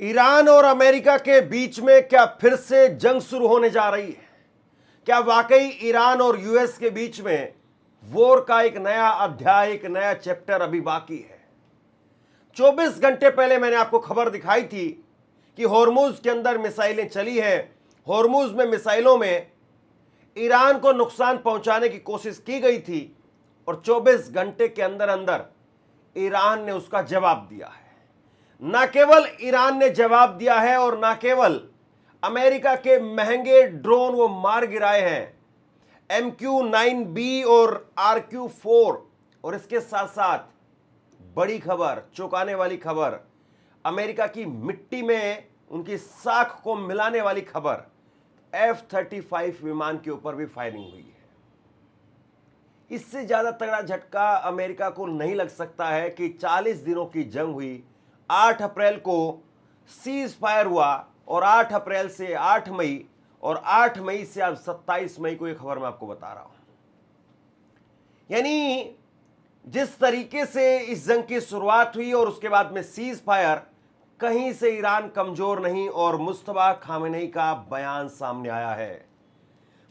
Iran और America के बीच में क्या फिर से जंग शुरू होने जा रही है? क्या वाकई ईरान और यूएस के बीच में वॉर का एक नया अध्याय, एक नया चैप्टर अभी बाकी है? 24 घंटे पहले मैंने आपको खबर दिखाई थी कि होर्मुज के अंदर मिसाइलें चली हैं। होर्मुज में मिसाइलों में ईरान को नुकसान पहुंचाने की कोशिश की गई थी और 24 घंटे के अंदर अंदर ईरान ने उसका जवाब दिया है। ना केवल ईरान ने जवाब दिया है और ना केवल अमेरिका के महंगे ड्रोन वो मार गिराए हैं, MQ-9B और RQ-4। और इसके साथ साथ बड़ी खबर, चौंकाने वाली खबर, अमेरिका की मिट्टी में उनकी साख को मिलाने वाली खबर, F-35 विमान के ऊपर भी फायरिंग हुई है। इससे ज्यादा तगड़ा झटका अमेरिका को नहीं लग सकता है कि 40 दिनों की जंग हुई, 8 अप्रैल को सीज फायर हुआ और 8 अप्रैल से 8 मई और 8 मई से अब 27 मई को यह खबर मैं आपको बता रहा हूं। यानी जिस तरीके से इस जंग की शुरुआत हुई और उसके बाद में सीज फायर, कहीं से ईरान कमजोर नहीं और मुस्तफा खामेनेई का बयान सामने आया है।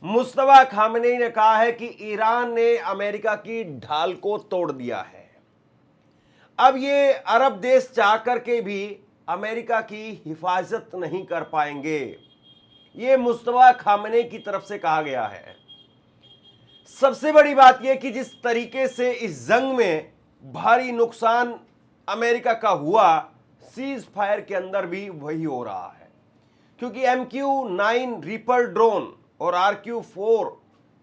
मुस्तफा खामेनेई ने कहा है कि ईरान ने अमेरिका की ढाल को तोड़ दिया है। अब ये अरब देश चाह करके भी अमेरिका की हिफाजत नहीं कर पाएंगे। ये मुस्तफा खामेनेई की तरफ से कहा गया है। सबसे बड़ी बात यह कि जिस तरीके से इस जंग में भारी नुकसान अमेरिका का हुआ, सीज फायर के अंदर भी वही हो रहा है, क्योंकि MQ-9 रीपर ड्रोन और RQ-4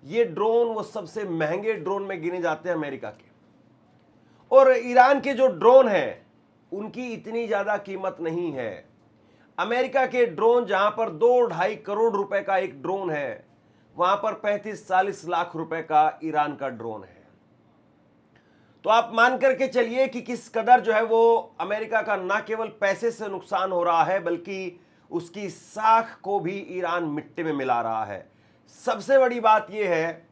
ये ड्रोन वो सबसे महंगे ड्रोन में गिने जाते हैं अमेरिका के। और ईरान के जो ड्रोन हैं उनकी इतनी ज्यादा कीमत नहीं है। अमेरिका के ड्रोन जहां पर 2-2.5 करोड़ रुपए का एक ड्रोन है, वहां पर 35-40 लाख रुपए का ईरान का ड्रोन है। तो आप मान करके चलिए कि किस कदर जो है वो अमेरिका का ना केवल पैसे से नुकसान हो रहा है, बल्कि उसकी साख को भी ईरान मिट्टी में मिला रहा है। सबसे बड़ी बात यह है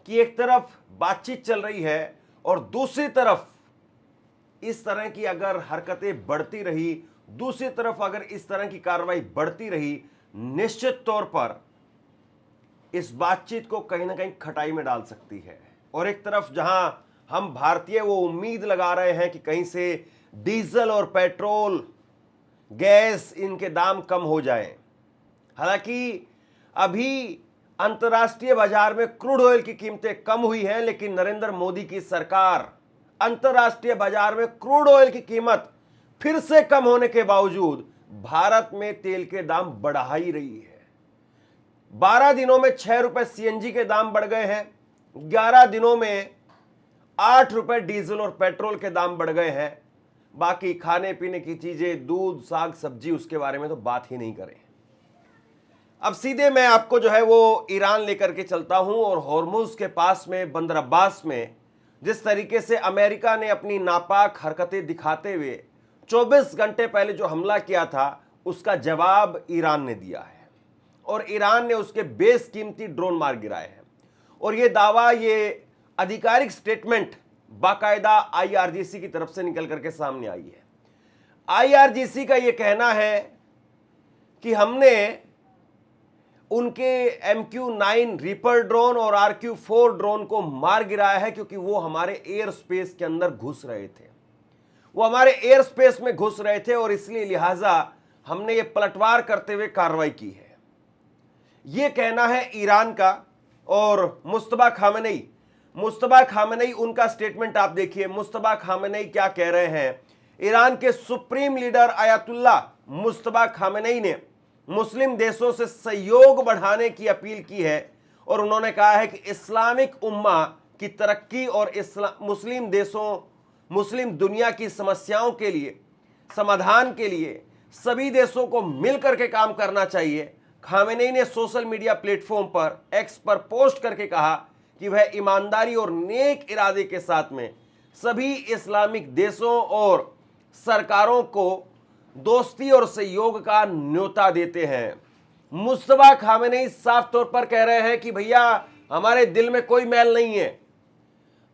कि एक तरफ बातचीत चल रही है और दूसरी तरफ इस तरह की अगर हरकतें बढ़ती रही, दूसरी तरफ अगर इस तरह की कार्रवाई बढ़ती रही, निश्चित तौर पर इस बातचीत को कहीं ना कहीं खटाई में डाल सकती है। और एक तरफ जहां हम भारतीय वो उम्मीद लगा रहे हैं कि कहीं से डीजल और पेट्रोल, गैस, इनके दाम कम हो जाएं। हालांकि अभी अंतर्राष्ट्रीय बाजार में क्रूड ऑयल की कीमतें कम हुई हैं, लेकिन नरेंद्र मोदी की सरकार अंतर्राष्ट्रीय बाजार में क्रूड ऑयल की कीमत फिर से कम होने के बावजूद भारत में तेल के दाम बढ़ा ही रही है। 12 दिनों में 6 रुपए CNG के दाम बढ़ गए हैं, 11 दिनों में 8 रुपए डीजल और पेट्रोल के दाम बढ़ गए हैं। बाकी खाने पीने की चीजें, दूध, साग सब्जी, उसके बारे में तो बात ही नहीं करें। अब सीधे मैं आपको जो है वो ईरान लेकर के चलता हूं और होर्मुज के पास में बंदर अब्बास में जिस तरीके से अमेरिका ने अपनी नापाक हरकतें दिखाते हुए 24 घंटे पहले जो हमला किया था, उसका जवाब ईरान ने दिया है और ईरान ने उसके बेशकीमती ड्रोन मार गिराए हैं। और ये दावा, ये आधिकारिक स्टेटमेंट बाकायदा IRGC की तरफ से निकल करके सामने आई है। IRGC का ये कहना है कि हमने उनके MQ-9 रीपर ड्रोन और RQ-4 ड्रोन को मार गिराया है, क्योंकि वो हमारे एयर स्पेस के अंदर घुस रहे थे, वो हमारे एयर स्पेस में घुस रहे थे और इसलिए लिहाजा हमने ये पलटवार करते हुए कार्रवाई की है। ये कहना है ईरान का। और मुस्तफा खामेनेई उनका स्टेटमेंट आप देखिए। मुस्तफा खामेनेई क्या कह रहे हैं? ईरान के supreme leader ayatollah Mustafa Khamenei ने मुस्लिम देशों से सहयोग बढ़ाने की अपील की है और उन्होंने कहा है कि इस्लामिक उम्मा की तरक्की और मुस्लिम देशों, मुस्लिम दुनिया की समस्याओं के लिए समाधान के लिए सभी देशों को मिलकर के काम करना चाहिए। खामेनेई ने सोशल मीडिया प्लेटफॉर्म पर, X पर पोस्ट करके कहा कि वह ईमानदारी और नेक इरादे के साथ में सभी इस्लामिक देशों और सरकारों को दोस्ती और सहयोग का न्योता देते हैं। मुस्तफा खामेनेई साफ तौर पर कह रहे हैं कि भैया, हमारे दिल में कोई मैल नहीं है,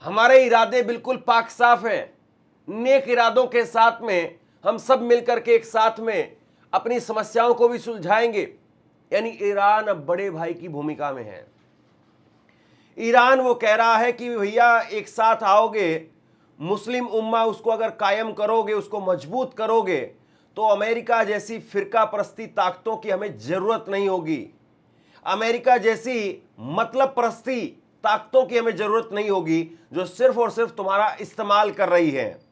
हमारे इरादे बिल्कुल पाक साफ हैं। नेक इरादों के साथ में हम सब मिलकर के एक साथ में अपनी समस्याओं को भी सुलझाएंगे। यानी ईरान अब बड़े भाई की भूमिका में है। ईरान वो कह रहा है कि भैया एक साथ आओगे, मुस्लिम उम्मा उसको अगर कायम करोगे, उसको मजबूत करोगे, तो अमेरिका जैसी फिरका परस्ती ताकतों की हमें जरूरत नहीं होगी। अमेरिका जैसी मतलब परस्ती ताकतों की हमें जरूरत नहीं होगी जो सिर्फ और सिर्फ तुम्हारा इस्तेमाल कर रही है।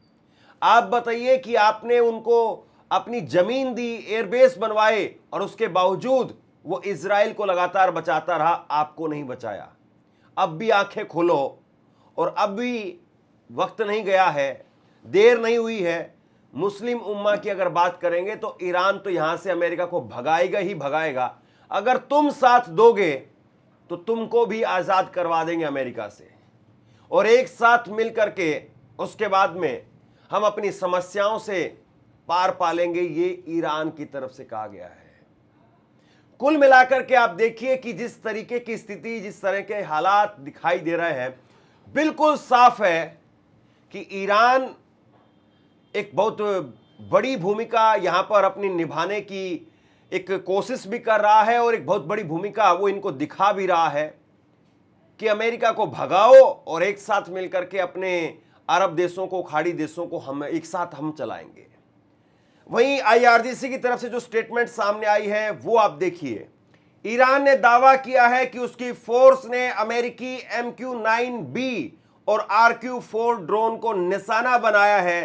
आप बताइए कि आपने उनको अपनी जमीन दी, एयरबेस बनवाए, और उसके बावजूद वो इजराइल को लगातार बचाता रहा, आपको नहीं बचाया। अब भी आंखें खोलो, और अब भी वक्त नहीं गया है, देर नहीं हुई है। मुस्लिम उम्मा की अगर बात करेंगे तो ईरान तो यहां से अमेरिका को भगाएगा ही भगाएगा। अगर तुम साथ दोगे तो तुमको भी आजाद करवा देंगे अमेरिका से, और एक साथ मिलकर के उसके बाद में हम अपनी समस्याओं से पार पालेंगे। ये ईरान की तरफ से कहा गया है। कुल मिलाकर के आप देखिए कि जिस तरीके की स्थिति, जिस तरह के हालात दिखाई दे रहे हैं, बिल्कुल साफ है कि ईरान एक बहुत बड़ी भूमिका यहां पर अपनी निभाने की एक कोशिश भी कर रहा है, और एक बहुत बड़ी भूमिका वो इनको दिखा भी रहा है कि अमेरिका को भगाओ और एक साथ मिलकर के अपने अरब देशों को, खाड़ी देशों को हम एक साथ हम चलाएंगे। वहीं आईआरजीसी की तरफ से जो स्टेटमेंट सामने आई है वो आप देखिए। ईरान ने दावा किया है कि उसकी फोर्स ने अमेरिकी MQ-9B और RQ-4 ड्रोन को निशाना बनाया है।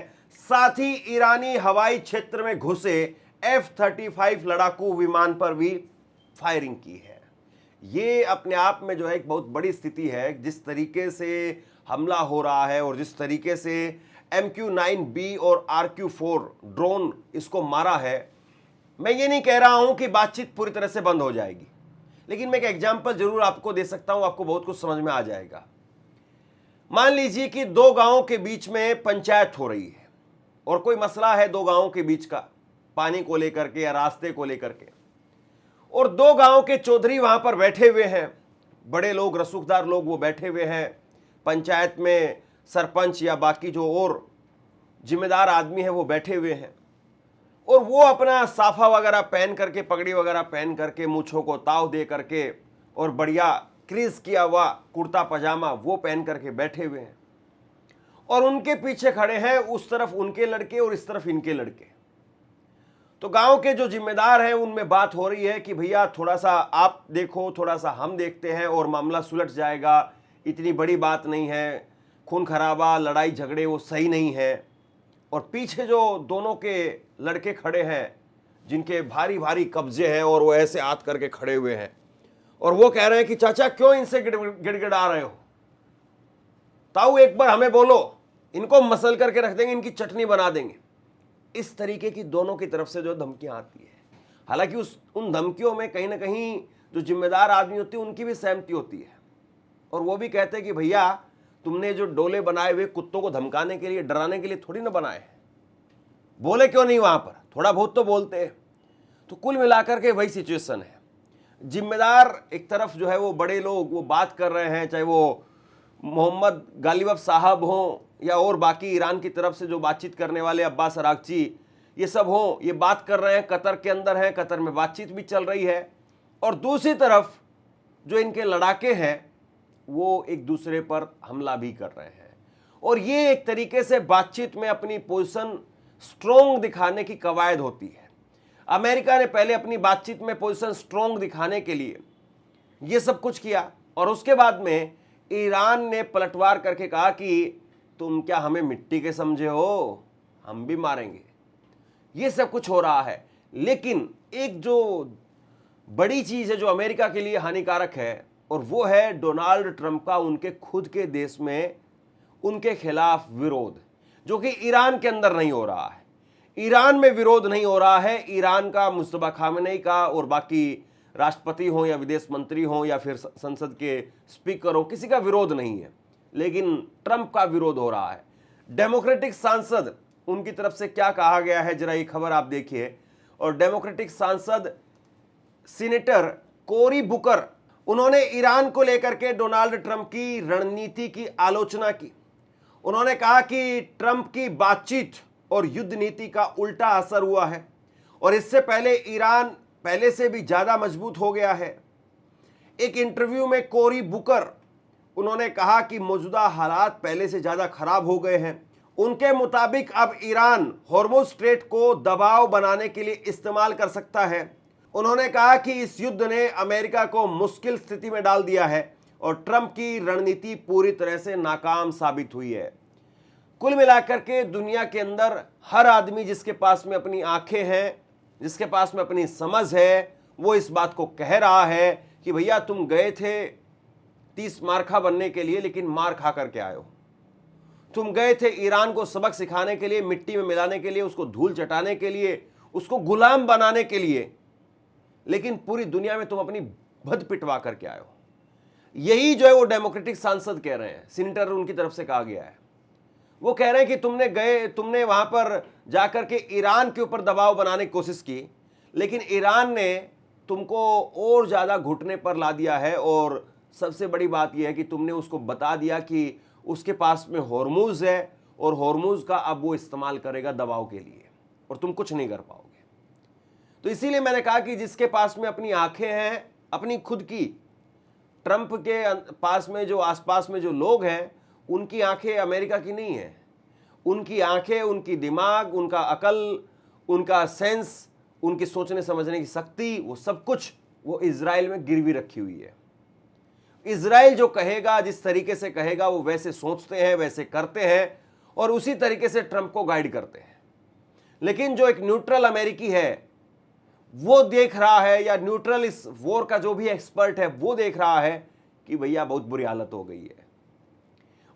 साथ ही ईरानी हवाई क्षेत्र में घुसे F-35 लड़ाकू विमान पर भी फायरिंग की है। ये अपने आप में जो है एक बहुत बड़ी स्थिति है, जिस तरीके से हमला हो रहा है और जिस तरीके से MQ-9B और RQ-4 ड्रोन इसको मारा है। मैं ये नहीं कह रहा हूं कि बातचीत पूरी तरह से बंद हो जाएगी, लेकिन मैं एक एग्जाम्पल जरूर आपको दे सकता हूं, आपको बहुत कुछ समझ में आ जाएगा। मान लीजिए कि दो गांवों के बीच में पंचायत हो रही है, और कोई मसला है दो गांवों के बीच का, पानी को लेकर के या रास्ते को लेकर के, और दो गांवों के चौधरी वहां पर बैठे हुए हैं, बड़े लोग, रसूखदार लोग वो बैठे हुए हैं। पंचायत में सरपंच या बाकी जो और जिम्मेदार आदमी है वो बैठे हुए हैं, और वो अपना साफा वगैरह पहन करके, पगड़ी वगैरह पहन करके, मूछों को ताव दे करके, और बढ़िया क्रीज किया हुआ कुर्ता पजामा वो पहन करके बैठे हुए हैं, और उनके पीछे खड़े हैं उस तरफ उनके लड़के और इस तरफ इनके लड़के। तो गांव के जो जिम्मेदार हैं उनमें बात हो रही है कि भैया थोड़ा सा आप देखो, थोड़ा सा हम देखते हैं, और मामला सुलझ जाएगा, इतनी बड़ी बात नहीं है, खून खराबा, लड़ाई झगड़े वो सही नहीं है। और पीछे जो दोनों के लड़के खड़े हैं, जिनके भारी भारी कब्जे हैं, और वो ऐसे हाथ करके खड़े हुए हैं, और वो कह रहे हैं कि चाचा क्यों इनसे गिड़गिड़ा रहे हो, ताऊ एक बार हमें बोलो, इनको मसल करके रख देंगे, इनकी चटनी बना देंगे। इस तरीके की दोनों की तरफ से जो धमकियां आती है, हालांकि उन धमकियों में कहीं ना कहीं जो जिम्मेदार आदमी होती है उनकी भी सहमति होती है, और वो भी कहते हैं कि भैया तुमने जो डोले बनाए हुए कुत्तों को धमकाने के लिए, डराने के लिए थोड़ी ना बनाए हैं, बोले क्यों नहीं वहां पर, थोड़ा बहुत तो बोलते हैं। तो कुल मिलाकर के वही सिचुएशन है। जिम्मेदार एक तरफ जो है वो बड़े लोग वो बात कर रहे हैं, चाहे वो मोहम्मद गालिब साहब हों या और बाकी ईरान की तरफ से जो बातचीत करने वाले अब्बास अरागची, ये सब हों, ये बात कर रहे हैं, कतर के अंदर हैं, कतर में बातचीत भी चल रही है, और दूसरी तरफ जो इनके लड़ाके हैं वो एक दूसरे पर हमला भी कर रहे हैं। और ये एक तरीके से बातचीत में अपनी पोजीशन स्ट्रोंग दिखाने की कवायद होती है। अमेरिका ने पहले अपनी बातचीत में पोजीशन स्ट्रोंग दिखाने के लिए ये सब कुछ किया, और उसके बाद में ईरान ने पलटवार करके कहा कि तुम क्या हमें मिट्टी के समझे हो, हम भी मारेंगे। ये सब कुछ हो रहा है, लेकिन एक जो बड़ी चीज है जो अमेरिका के लिए हानिकारक है, और वो है डोनाल्ड ट्रंप का उनके खुद के देश में उनके खिलाफ विरोध, जो कि ईरान के अंदर नहीं हो रहा है। ईरान में विरोध नहीं हो रहा है, ईरान का मुस्तफा खामेनेई का और बाकी राष्ट्रपति हो या विदेश मंत्री हो या फिर संसद के स्पीकर हो, किसी का विरोध नहीं है, लेकिन ट्रंप का विरोध हो रहा है। डेमोक्रेटिक सांसद, उनकी तरफ से क्या कहा गया है जरा ये खबर आप देखिए। और डेमोक्रेटिक सांसद सीनेटर कोरी बुकर, उन्होंने ईरान को लेकर के डोनाल्ड ट्रंप की रणनीति की आलोचना की। उन्होंने कहा कि ट्रंप की बातचीत और युद्ध नीति का उल्टा असर हुआ है और इससे पहले ईरान पहले से भी ज्यादा मजबूत हो गया है। एक इंटरव्यू में कोरी बुकर उन्होंने कहा कि मौजूदा हालात पहले से ज्यादा खराब हो गए हैं। उनके मुताबिक अब ईरान हॉर्मुज स्ट्रेट को दबाव बनाने के लिए इस्तेमाल कर सकता है। उन्होंने कहा कि इस युद्ध ने अमेरिका को मुश्किल स्थिति में डाल दिया है और ट्रंप की रणनीति पूरी तरह से नाकाम साबित हुई है। कुल मिलाकर के दुनिया के अंदर हर आदमी जिसके पास में अपनी आंखें हैं, जिसके पास में अपनी समझ है, वो इस बात को कह रहा है कि भैया तुम गए थे 30 मार्खा बनने के लिए, लेकिन मार खा करके आए हो। तुम गए थे ईरान को सबक सिखाने के लिए, मिट्टी में मिलाने के लिए, उसको धूल चटाने के लिए, उसको गुलाम बनाने के लिए, लेकिन पूरी दुनिया में तुम अपनी भद पिटवा करके आए हो। यही जो है वो डेमोक्रेटिक सांसद कह रहे हैं, सीनेटर उनकी तरफ से कहा गया है। वो कह रहे हैं कि तुमने वहां पर जाकर के ईरान के ऊपर दबाव बनाने की कोशिश की, लेकिन ईरान ने तुमको और ज्यादा घुटने पर ला दिया है। और सबसे बड़ी बात यह है कि तुमने उसको बता दिया कि उसके पास में हॉर्मुज है और हॉर्मुज का अब वो इस्तेमाल करेगा दबाव के लिए और तुम कुछ नहीं कर पाओगे। तो इसीलिए मैंने कहा कि जिसके पास में अपनी आंखें हैं, अपनी खुद की, ट्रंप के पास में जो आसपास में जो लोग हैं, उनकी आंखें अमेरिका की नहीं है। उनकी आंखें, उनकी दिमाग, उनका अकल, उनका सेंस, उनकी सोचने समझने की शक्ति, वो सब कुछ वो इजराइल में गिरवी रखी हुई है। इजराइल जो कहेगा, जिस तरीके से कहेगा, वो वैसे सोचते हैं, वैसे करते हैं और उसी तरीके से ट्रंप को गाइड करते हैं। लेकिन जो एक न्यूट्रल अमेरिकी है वो देख रहा है, या न्यूट्रल इस वॉर का जो भी एक्सपर्ट है वो देख रहा है कि भैया बहुत बुरी हालत हो गई है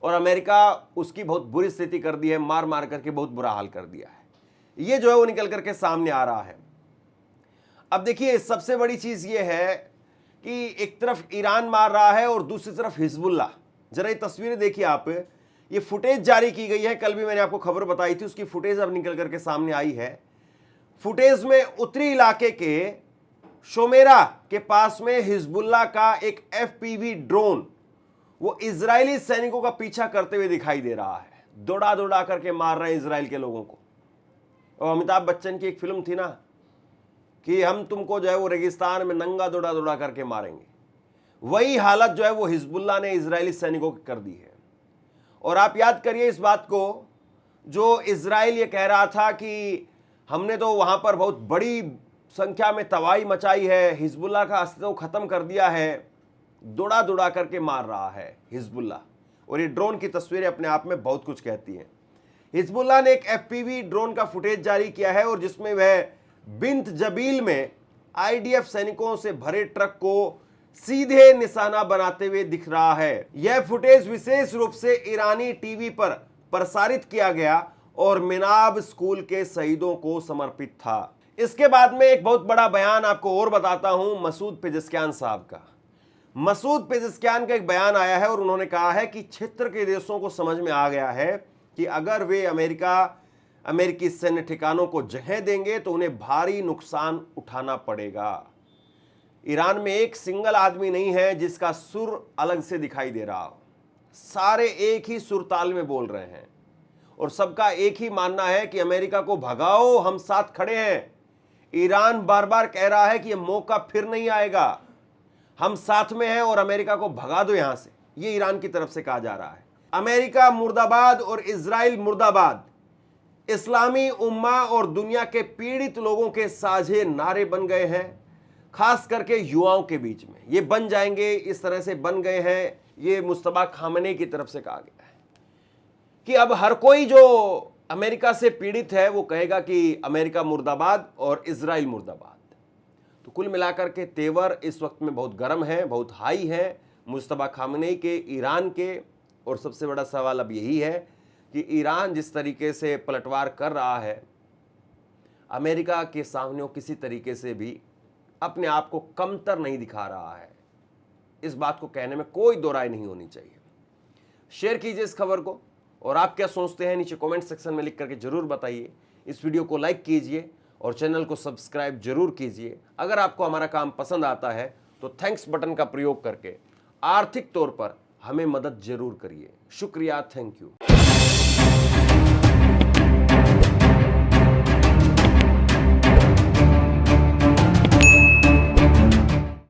और अमेरिका उसकी बहुत बुरी स्थिति कर दी है, मार मार करके बहुत बुरा हाल कर दिया है। ये जो है वो निकल करके सामने आ रहा है। अब देखिए, सबसे बड़ी चीज ये है कि एक तरफ ईरान मार रहा है और दूसरी तरफ हिजबुल्लाह। जरा ये तस्वीरें देखिए आप, ये फुटेज जारी की गई है, कल भी मैंने आपको खबर बताई थी, उसकी फुटेज अब निकल करके सामने आई है। फुटेज में उत्तरी इलाके के शोमेरा के पास में हिजबुल्लाह का एक FPV ड्रोन वो इजरायली सैनिकों का पीछा करते हुए दिखाई दे रहा है। दौड़ा दौड़ा करके मार रहे हैं इजराइल के लोगों को। और अमिताभ बच्चन की एक फिल्म थी ना कि हम तुमको जो है वो रेगिस्तान में नंगा दौड़ा दौड़ा करके मारेंगे, वही हालत जो है वो हिजबुल्लाह ने इजरायली सैनिकों की कर दी है। और आप याद करिए इस बात को, जो इजराइल ये कह रहा था कि हमने तो वहां पर बहुत बड़ी संख्या में तबाही मचाई है, हिजबुल्लाह का अस्तित्व खत्म कर दिया है, दौड़ा दौड़ा करके मार रहा है हिजबुल्लाह। और ये ड्रोन की तस्वीरें अपने आप में बहुत कुछ कहती हैं। हिजबुल्लाह ने एक FPV ड्रोन का फुटेज जारी किया है और जिसमें वह बिंत जबील में IDF सैनिकों से भरे ट्रक को सीधे निशाना बनाते हुए दिख रहा है। यह फुटेज विशेष रूप से ईरानी टीवी पर प्रसारित किया गया और मिनाब स्कूल के शहीदों को समर्पित था। इसके बाद में एक बहुत बड़ा बयान आपको और बताता हूं मसूद पेजेस्कियान साहब का। मसूद पेजेस्कियान का एक बयान आया है और उन्होंने कहा है कि क्षेत्र के देशों को समझ में आ गया है कि अगर वे अमेरिकी सैन्य ठिकानों को जगह देंगे तो उन्हें भारी नुकसान उठाना पड़ेगा। ईरान में एक सिंगल आदमी नहीं है जिसका सुर अलग से दिखाई दे रहा हो, सारे एक ही सुर ताल में बोल रहे हैं और सबका एक ही मानना है कि अमेरिका को भगाओ, हम साथ खड़े हैं। ईरान बार बार कह रहा है कि यह मौका फिर नहीं आएगा, हम साथ में हैं और अमेरिका को भगा दो यहां से। यह ईरान की तरफ से कहा जा रहा है। अमेरिका मुर्दाबाद और इजराइल मुर्दाबाद इस्लामी उम्मा और दुनिया के पीड़ित लोगों के साझे नारे बन गए हैं, खास करके युवाओं के बीच में ये बन जाएंगे, इस तरह से बन गए हैं। ये मुस्तफा खामनेई की तरफ से कहा गया है कि अब हर कोई जो अमेरिका से पीड़ित है वो कहेगा कि अमेरिका मुर्दाबाद और इजराइल मुर्दाबाद। तो कुल मिलाकर के तेवर इस वक्त में बहुत गर्म है, बहुत हाई है मुस्तफा खामनेई के, ईरान के। और सबसे बड़ा सवाल अब यही है कि ईरान जिस तरीके से पलटवार कर रहा है, अमेरिका के सामने वो किसी तरीके से भी अपने आप को कमतर नहीं दिखा रहा है। इस बात को कहने में कोई दो राय नहीं होनी चाहिए। शेयर कीजिए इस खबर को और आप क्या सोचते हैं नीचे कमेंट सेक्शन में लिख करके जरूर बताइए। इस वीडियो को लाइक कीजिए और चैनल को सब्सक्राइब जरूर कीजिए। अगर आपको हमारा काम पसंद आता है तो थैंक्स बटन का प्रयोग करके आर्थिक तौर पर हमें मदद जरूर करिए। शुक्रिया, थैंक यू।